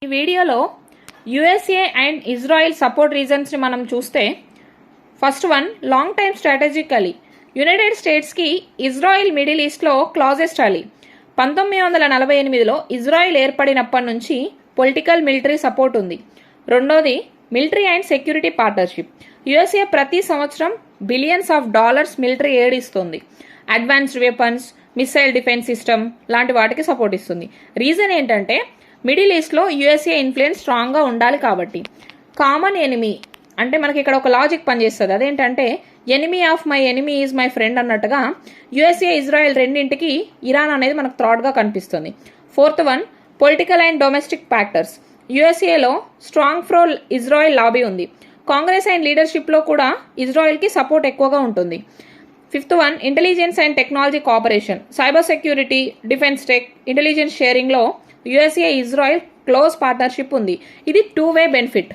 ఈ వీడియోలో USA and Israel support రీజన్స్ని మనం చూస్తే first one long time strategically United స్టేట్స్కి ఇజ్రాయిల్ మిడిల్ ఈస్ట్లో క్లాజెస్ట్ అలీ. 1948లో ఇజ్రాయిల్ ఏర్పడినప్పటి నుంచి పొలిటికల్ మిలిటరీ సపోర్ట్ ఉంది. రెండోది military and security partnership. USA ప్రతి సంవత్సరం billions of dollars military aid ఇస్తుంది. Advanced weapons, missile defence system లాంటి వాటికి సపోర్ట్ ఇస్తుంది. రీజన్ ఏంటంటే మిడిల్ ఈస్ట్లో యుఎస్ఏ ఇన్ఫ్లుయెన్స్ స్ట్రాంగ్గా ఉండాలి కాబట్టి. కామన్ ఎనిమీ అంటే మనకి ఇక్కడ ఒక లాజిక్ పనిచేస్తుంది. అదేంటంటే enemy of my enemy is my friend అన్నట్టుగా యుఎస్ఏ ఇజ్రాయెల్ రెండింటికి ఇరాన్ అనేది మనకు థ్రాట్గా కనిపిస్తుంది. Fourth one political and domestic factors. యుఎస్ఏలో స్ట్రాంగ్ ప్రో ఇజ్రాయెల్ లాబీ ఉంది. కాంగ్రెస్ అండ్ లీడర్షిప్లో కూడా ఇజ్రాయెల్కి సపోర్ట్ ఎక్కువగా ఉంటుంది. Fifth one intelligence and technology cooperation. Cyber security, defence tech, intelligence షేరింగ్లో యుఎస్ఏ ఇజ్రాయెల్ క్లోజ్ పార్ట్నర్షిప్ ఉంది. ఇది 2-way బెనిఫిట్.